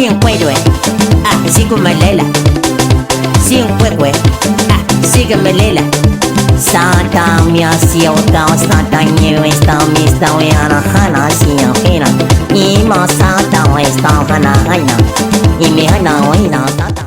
Sinkwedwe, Sikumalela, Sinkwekwe, Sikumalela. Santa mia siota, Santa new esta mista yana hana siya hina. Ima Santa esta hana haina. Imi hana haina Santa.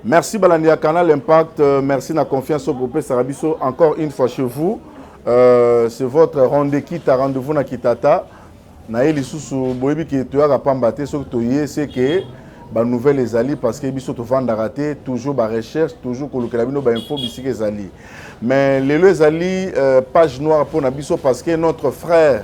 Merci Balandia Canal Impact, merci la confiance au groupe Sarabiso encore une fois chez vous. C'est votre rendez-vous na Kitata. Naeli susu boyebi ki tu as pambate so to yé c'est que ba nouvelle ezali parce que biso to vendre raté toujours ba recherche toujours ko lokela bino ba info bisiki ezali. Mais les ezali page noire pour na biso parce que notre frère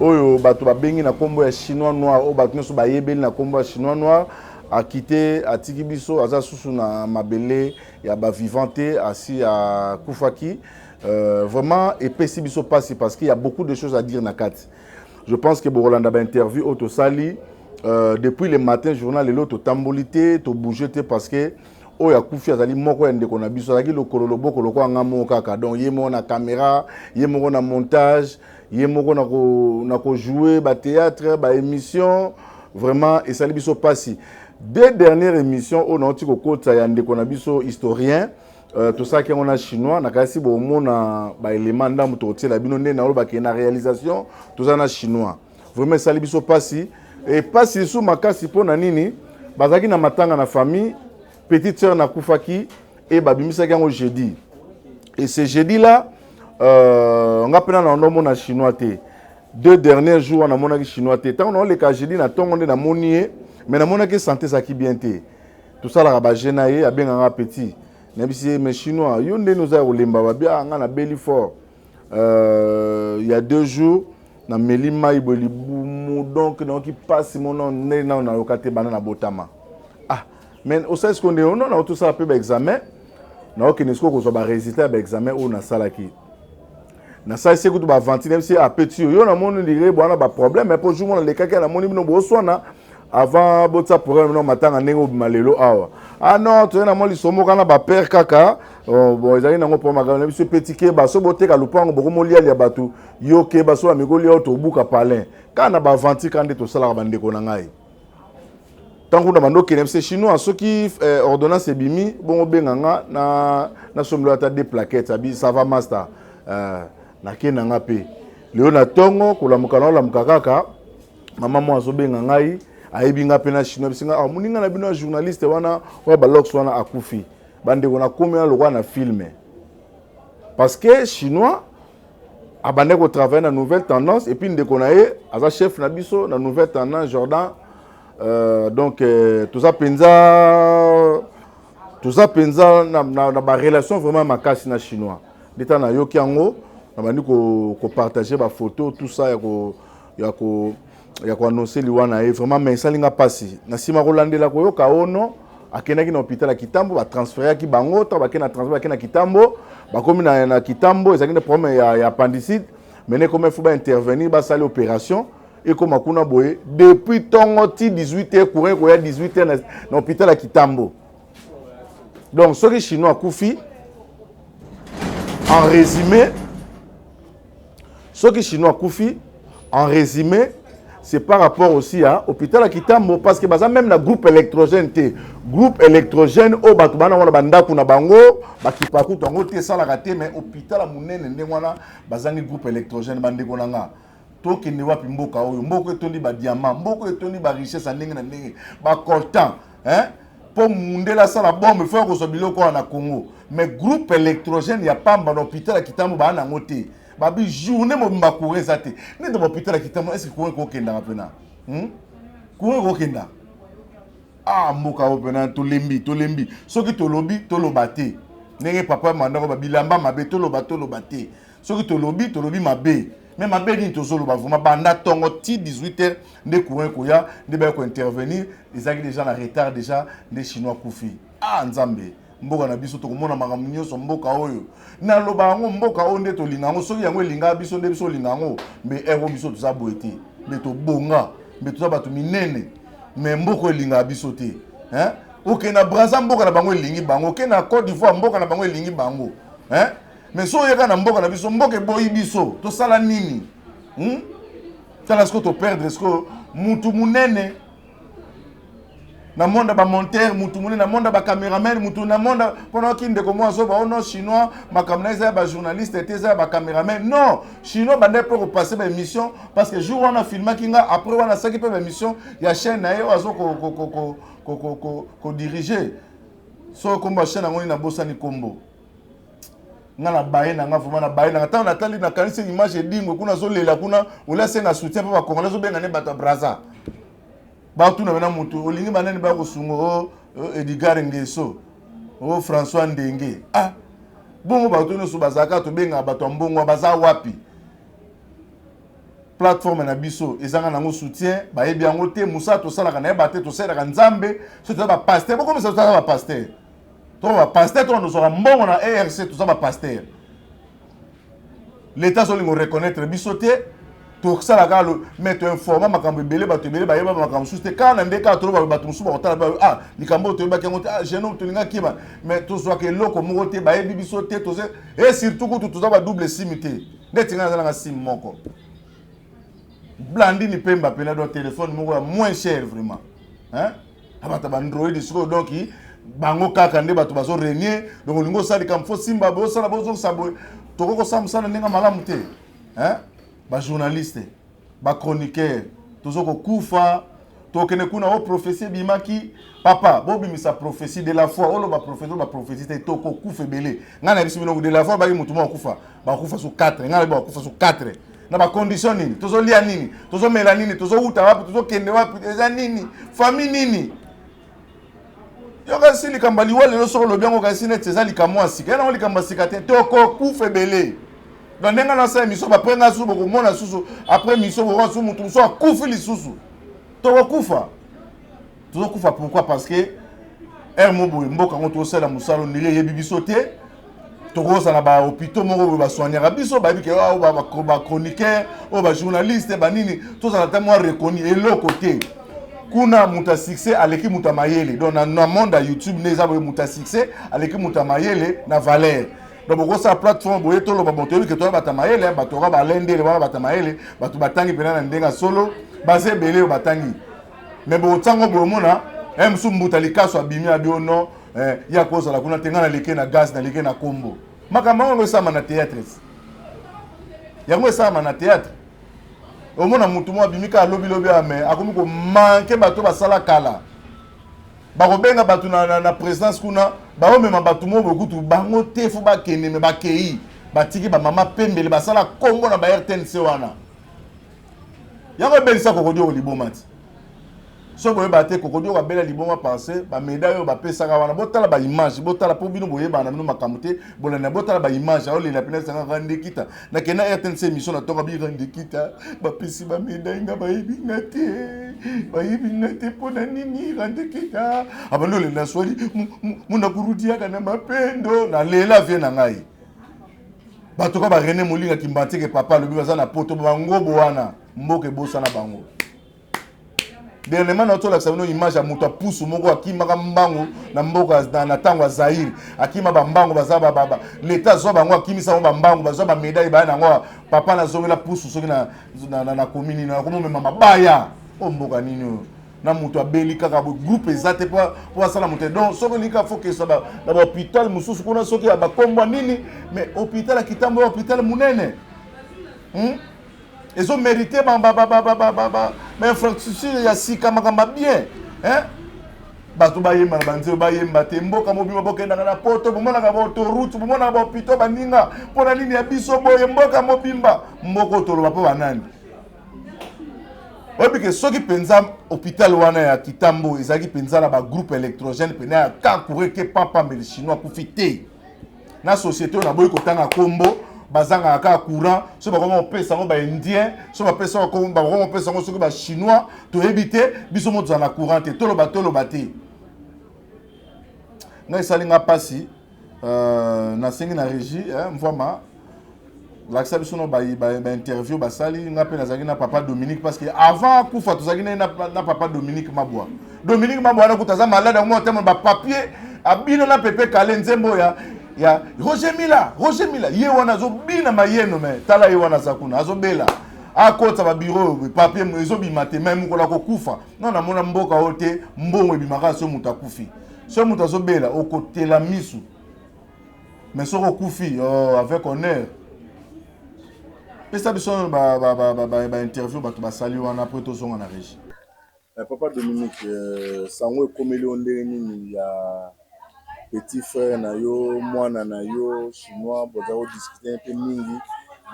oyo bato ba bengi na kombo ya chinois noir o bato so ba yebeli na kombo ya chinois noir a quitté à Tikibiso, à Zasusuna Mabele, et à Vivante, assis à Koufaki. Vraiment, et Pessibiso passe parce qu'il y a beaucoup de choses à dire dans Kat. Je pense que Borolanda a interview Auto Sali depuis le matin, journal et l'autre, tambolité, to bougé parce que oh ya Koufi azali moko ende kona biso azali le kololobo koloko ngamo kaka donc yemo na caméra, yemo na montage, yemo na ko jouer ba théâtre, ba émission, vraiment et sali biso passe. Deux dernières émissions, on a un petit peu historien, tout ça qu'on a chinois, on a kasi bon mona ba élément d'âme tout la binonné na ba na réalisation, tout ça na chinois. Vraiment ça libiso passi et passi sous ma kasi pour na nini, bazaki na matanga na famille, petite sœur na Koufaki et babimisa kango jeudi. Et ce jeudi là, on a pris un nom na chinois té. 2 derniers jours on a monaki chinois te tant on les cas j'ai dit na tongo na monier mais na monaki santé ça qui bien te tout ça la ba jenaye a bien un petit na bisi mais chinois yonde nous a olemba ba bien na beli fort il y a 2 jours na melima iboli donc qui passe mon nom na lokate banana botama ah mais au sait ce qu'on est on a tout ça peu examen na okene sko ko so ba résultat ba examen ou na sala ki na ça c'est que tu vas vendre même si à petit yo na mon dire bon na ba problème mais pour jour les kaka na mon no bo so na avant botsa problème no matanga nengo malelo awa ah non tu na mon li somo kana ba père kaka bon ezali nango pour magana biso petit ke ba so boteka lupango boko molia ya batu yo ke ba so amigo lia to buka palin kana ba venti kande to sala ba ndeko na ngai tant qu'on a mandé que les chinois ceux qui ordonnance bimi bon benganga na somlo ata des plaquettes ça va master na kenanga pe leo na tongo kula mukana la mukakaka mama mo azobenga ngai ayebinga pe na chinois bisinga ah muninga na bino journaliste wana wa balox wana akufi bande kona komela lokwa na filme parce que chinois abandé ko travailler na nouvelle tendance et puis ndeko na ye aza chef na biso na nouvelle tendance Jordan donc tout ça penza na ba relation vraiment makasi na chinois d'état na yoki yango na bandi ko partager ba photo tout ça ya ko annoncer liwana et vraiment mais salinga passi na sima ko landela ko yoka ono akena ki na hôpital ya Kitambo ba transférer ki bango ta ba kena transférer ki na Kitambo ba komi na Kitambo ezaki na problème ya appendicite mais ne comme il faut ba intervenir ba sali opération et comme akuna boye depuis tongo ti 18h courir ko ya 18h na hôpital ya Kitambo donc ce qui chinois koufi en résumé ce qui chinois koufi en résumé c'est par rapport aussi à hôpital à Kitambo parce que baza même na groupe électrogène au batubana wana bandaku na bango bakipaku tongo te sala raté mais hôpital à munene ndengwana bazangi groupe électrogène bandeko nanga to kende wapi mboka oyo mboko etondi ba diamant mboko etondi ba richesse ndenge na ndenge ba coltan hein pour mundela sala bombe faut ko so biloko na Congo mais groupe électrogène ya pamba na hôpital à Kitambo ba na ngote babi journée mo mbakure zate ne de hôpital à Kitambo est-ce que ko kenda pena ko kenda ah mboka opena to lembi soki to lobi to lobate ndenge papa mandako ba bilamba mabe to lobate soki to lobi mabe mais mabe ni to solo ba vraiment banda tongo ti 18h nde courant ko ya nde ba ko intervenir ils ont déjà en retard déjà les chinois koufi ah nzambe mboka na biso to komona makambo nyonso mboka oyo na loba ngo mboka oyo nde to lingango soki yango linga biso nde biso lingango mais ero biso to za boete mais to bonga mais to za batu minene mais mboko elinga biso te hein OK na Brazza mboka na bango elingi bango OK na Côte d'Ivoire mboka na bango elingi bango hein mais so yeka na mboka na biso mboka boyi biso to sala nini tala sko to perdre sko mutu munene na monde ba monteur mutu munene na monde ba cameraman mutu na monde pendant kinde ko moi so ba ono chinois makamna za ba journaliste et za ba cameraman non chinois bande pour passer ba émission parce que jour on a filmé kinga après on a ça qui peut ba émission ya chaîne na yo azo ko diriger so komba chaîne ngoni na bosani kombo ngana baye na vraiment na baye na tant na tali na kanisa image edingo kuna zo lela kuna ola senga soutien pa ba congolais zo benga ne bata Brazza ba tu na mutu olingi banani ba ko sungo Edgar Ngeso François Ndenge ah bongo ba tu no so bazaka to benga bato mbongo baza wapi plateforme na biso ezanga nango soutien ba yebi yango te musa to sala kana ba te to sala ka nzambe so to ba pasteur boko ça ba pasteur to ba pasteur to no so mbongo na ERC to ça ba pasteur l'état so lingo reconnaître biso te to sala ka lo mettre informer makambo belé ba yeba makambo souste kana ndeka to ba bato musu ba otala ba ah likambo to ba kengo ah jeune to linga kiba mais to so ke loko mo te ba yebi biso te to se et surtout ko to za ba double simité netinga za nga sim moko Blandini Pemba pena do téléphone moko moins cher vraiment hein abata ba Android siko donc bango kaka nde bato bazo renier donc lingo sali kam fo simba bo sala bozo sabo to ko samsana ninga malamu te hein ba journaliste ba chroniqueur tozo ko kufa to kene kuna o prophétie bimaki papa bobi misa prophétie de la foi olo ba prophétie te to ko kufa belé ngana biso bino de la foi ba mutu mo kufa ba kufa so 4 ngana ba kufa so 4 na ba condition nini tozo lia nini tozo mela nini tozo uta wapi tozo kende wapi eza nini famille nini yoka si likamba liwale lo soko lobiango kasi net eza likamwa sika na likamba sika te toko kufe belé donc nenga na sa émission ba prenga susu ko mona susu après mission ko susu mutu so kufi li susu toko kufa tozo kufa pourquoi parce que mobo mboka ngoto sala musalo ndile yebi biso te tokoza na ba hôpitaux moko ba soignera biso ba bike ba chroniqueur o ba journaliste ba nini tous à tellement reconnu et le côté kuna muta succès aleki muta mayele donc na monde YouTube neza ba muta succès aleki muta mayele na valeur donc boko sa plateforme boye to lo ba moto bike to ba tamayele ba to ba lendele ba tamayele ba to batangi pena na ndenga solo basé belé ba tangi mais bo tango bo mona msu mbuta likaso abimi abiono ya koza la kuna tengana leke na gaz na leke na kombo makambo ngo sama na théâtre yango sama na théâtre omona mutu mo abimi ka lobi lobi ame akomi ko manke bato basala kala bako benga batu na présidence kuna ba omema batu mo bokutu bango te fu ba kene me ba kei batiki ba mama pembele basala kombo na ba RTNC wana yango belisa ko kodio libomati so boye bate kokodio ka bela liboma penser ba médaille ba pesaka wana botala ba image botala po bino boye bana bino makamute bolana botala ba image aole la pena sanga rande kita na kena RTNC émission na toka bi rande kita ba pesi ba médaille nga ba yebi ngate pona nini rande kita abando le na swali muna kurudia kana mapendo na lela vie na ngai bato ka ba René Molinga kimbatike papa le biza na poto ba ngobo wana mboke bosa na bango. Dernièrement, nous avons une image à Mouta Poussou, Moko, Akima Mbango, Namboka, na Tango, Zahir, Akima Bambango, Bazaba Baba, l'État Zobango, Akimi Samba Bambango, Bazaba Médaille, Banango, Papa na Zomela Poussou, na commune, na commune, Mama Baya, Omboka Nino, na Mouta Beli, Kakabo, groupe Zate pour ça la montée. Donc, ce qu'il faut que ça va, dans l'hôpital, Moussou, qu'on a sauté à Bakombo Nini, mais hôpital à Kitambo, hôpital Mounene. Ils ont mérité mais infrastructure ya sika makamba bien hein bato bayemba banze bayemba te mboka mobima bokenda na poto bomona ka autoroute bomona ba hôpital baninga pona nini ya biso boye mboka mobimba mboko tolo bapo banani obi ke soki penza hôpital wana ya Kitambo ezaki penza na ba groupe électrogène pena ya kakure ke papa mais chinois kufite na société na boy kotanga kombo bazanga ka courant so ba comment pesa ngo ba indien so ba pesa ko ba comment pesa ngo so ba chinois to éviter biso mo za na courant te tolo ba te na salinga pasi na sengi na régie mvoma l'accès biso no ba interview ba sali nga pe na zaki na papa Dominique parce que avant kufa to zaki na papa Dominique Mabwa na kutaza malade ngo temo ba papier abino na pepe kale nzembo ya Roger Mila ye wana zo bina mayeno me tala ye wana sakuna azo bela akota ba bureau papier ezo bimate même ko la ko kufa non na mona mboka ote mbongo bimaka so muta kufi so muta zo bela okotela misu mais so ko kufi avec honneur pesa biso ba interview ba to ba sali wana après to zonga na régie papa Dominique sango ekomeli ondenge nini ya petit frère na yo mwana na yo chinois boza ko discuter un peu mingi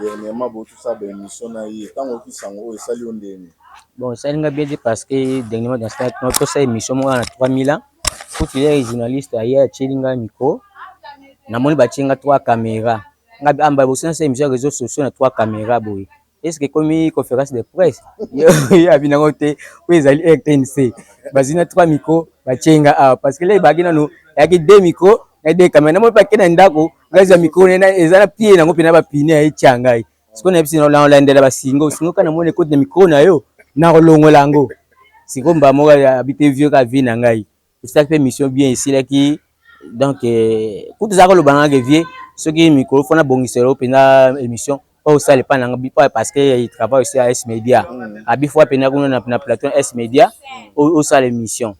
dernièrement bo tout ça ben mission na yi tango ki sango e sali ondeni bon ça nga bien dit parce que dernièrement dans cette notre ça émission moi na 3000 ans faut qu'il y ait journaliste aya chilinga micro na moni ba chinga 3 caméras nga amba bo ça émission réseaux sociaux na 3 caméras boy est-ce que comme conférence de presse ya bina ngote ou ezali RTNC bazina 3 micros ba chinga parce que là bagina no yaki 2 micros na 2 caméras mo pa kena ndako ngaza micro na ezala pied na ngopi na ba pine ya changai siko na bisino la ndela ba singo kana mone code de micro na yo na rolongola ngo siko mba mo habité vieux ka vie na ngai ça fait mission bien ici là qui donc pour ça que le banga vieux ce qui micro fona bongiselo pena émission au sale pas parce que il travaille aussi à S Media abi fois pena kuna na plateau S Media au sale émission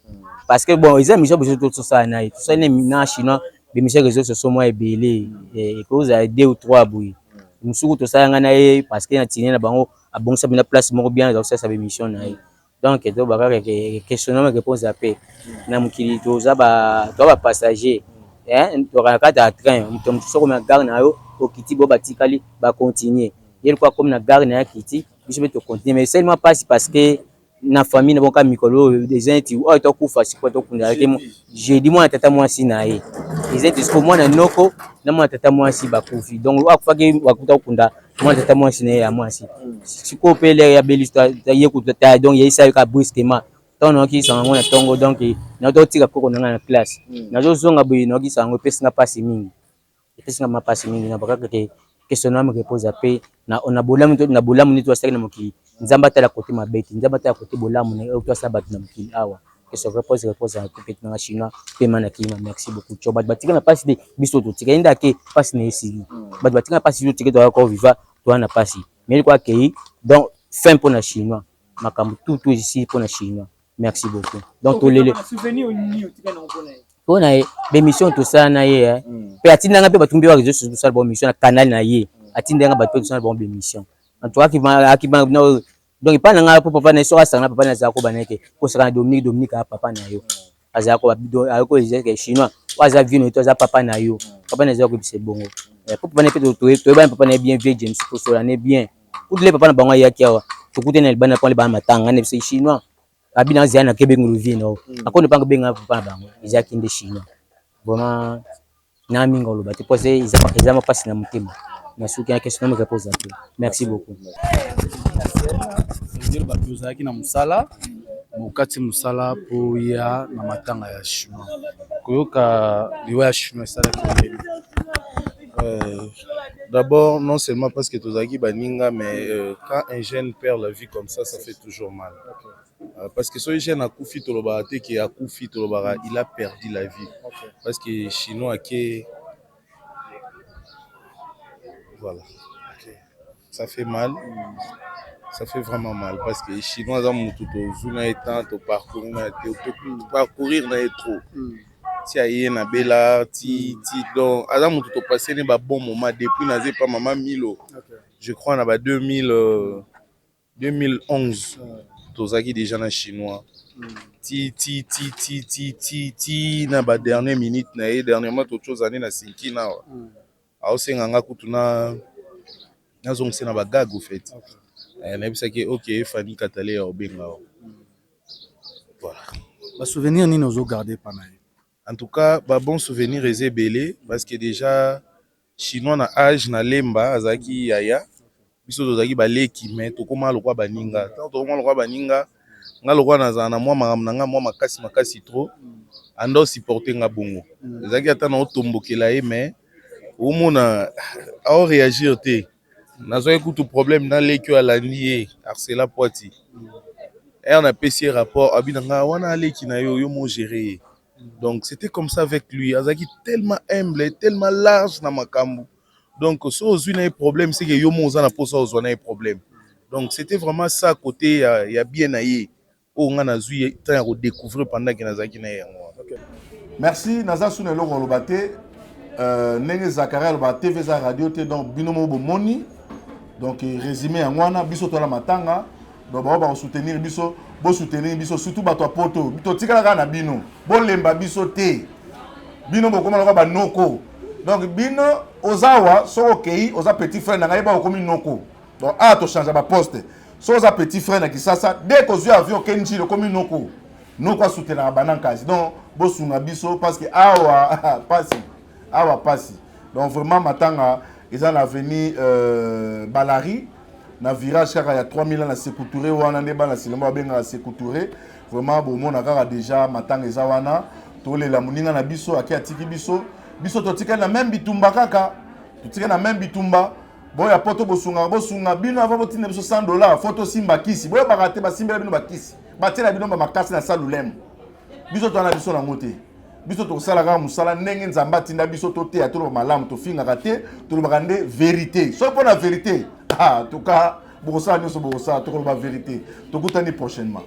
parce que bon ils aiment mission tout ça na tout ça na chinois des missions réseaux sociaux moi ebelé et cause à 2 ou 3 boui musuku to ça ngana parce que na tini na bango abongisa bina place moko bien dans ça émission na donc to baka questionnement réponse à paix na mukili to za ba passager to ka train muto soko na gare na yo okiti bo batikali ba continuer il quoi comme na gare na kiti biso beto continuer mais seulement passe parce que na famille na boka mikolo des gens ti o to kufa siko to kunda ke j'ai dit moi tata moi si na ye ils étaient jusqu'au moins na noko na moi tata moi si ba kufi donc akufa ke wakuta kunda moi tata moi si na ya moi si siko pele ya belista ye kuta donc ye sa ka brusquement tant on qui s'en na tongo donc na to tika koko na classe na zo zonga boy no qui s'en pesa na passe mingi pesa na passe mingi na baka ke questionnement me repose pe na bolamu ni to saki na mokili nzamba tala côté mabeti nzamba tala côté bolamu na to sa bat na mokili awa que se repose à côté na chinois pe mana kima merci beaucoup cho bat batika na passe de biso to tika inda ke passe na esi bat batika na passe to tika to ko viva to na passe mais quoi que donc fin pour na chinois makambo tout ici pour na chinois merci beaucoup donc to lele souvenir ni o tika na mpona mpona ye bémission tosala na ye mpe atindanga mpe bato mpe bareseau sociaux tosala bon mission na canal na ye atindanga bato mpe tosala bon bémission en tout cas donc epai na ngai po papa na ye soki asanga na papa na azala ko bana yeke kosaka na dominique aya papa na yo azala ko ezalaka chinois oyo aza vino to aza papa na yo papa na ezala koyebisa bongo po papa na ye mpe toyebana papa na ye bien vie james tosola ne bien kutule papa na bango ayaki awa tokute na libanda mpo libana matanga na biso chinois abina zia na kebengo luvino akono panga benga papa bango izaki nde chinois vraiment na minga loba te poser ils passe na mutima na suki ya question me repose peu merci beaucoup dire ba tozaki na musala mokati musala po ya na matanga ya chinois koyoka liwa ya chinois sala ki d'abord, non seulement parce que Tozaki Baninga, mais quand un jeune perd la vie comme ça fait toujours mal. Parce que ce jeune a Koufi Tolobara, qui a Koufi Tolobara, il a perdu la vie. Parce que les Chinois, voilà. Ça fait mal. Ça fait vraiment mal. Parce que les Chinois, parcourir trop. Si aye na bela ti donc adam mutu to passer ne ba bon moment depuis naze pas maman Milo je crois na ba 2011 tozaki déjà na chinois ti na ba dernière minute na ye dernièrement to chose année na sinki na a senga nga kutuna nazongse na ba gag au fait na bisaki OK Fanny Katale obenga voilà ba souvenir ni nozo garder pana. En tout cas, bon souvenir est belé parce que déjà chinois na âge na lemba azaki yaya biso tozaki baleki mais tokoma lokwa baninga tant tokoma lokwa baninga nga lokwa na na mwa makamnanga mwa makasi trop ando supporter nga bongo ezaki ata na otombokela ye mais omona a réagir te nazo écoute problème na leki alandi ye harcela poiti on a payé rapport abinanga wana leki na yo mo gérer. Donc c'était comme ça avec lui. Azaki tellement humble et tellement large dans ma cambo. Donc si on a un problème, c'est que yomo ozana posa ozana un problème. Donc c'était vraiment ça côté il y a bien aillé. On a zui temps à redécouvrir pendant que nazaki na yango. Merci naza sune lo rolobate nenge Zakaria lo ba TV za radio te donc binomo bo moni. Donc résumé en wana biso to la matanga donc ba soutenir biso bo soutenir biso surtout bato a poto to tikala na bino bo lemba biso te bino bo koma ba noko donc bino ozawa so okei oza petit frère na ngai ba komi noko donc a to changer ba poste so oza petit frère na kisasa dès que ozu avion kenji le komi noko noko soutenir banankazi donc bo sunga biso parce que awa pasi donc vraiment matanga ils ont avenue Balari na virage kaka ya 3000 ans na Sékou-Touré wana nde bana silema benga Sékou-Touré vraiment bon mona kaka déjà matanga eza wana tolela muninga na biso aki atiki biso to tika na même bitumba kaka to tika na même bitumba boya poto bosunga bino ava botina biso $100 photo simba kisi boya bakate basimbela bino bakisi batela bino ba makasi na salulem biso to na biso na ngote biso to sala kaka musala ndenge nzamba tinda biso to te atolo malamu to finga kate to bakande vérité so pour la vérité en tout cas, pour ça, nous sommes pour ça, tout le monde vérité. Tout le monde prochainement.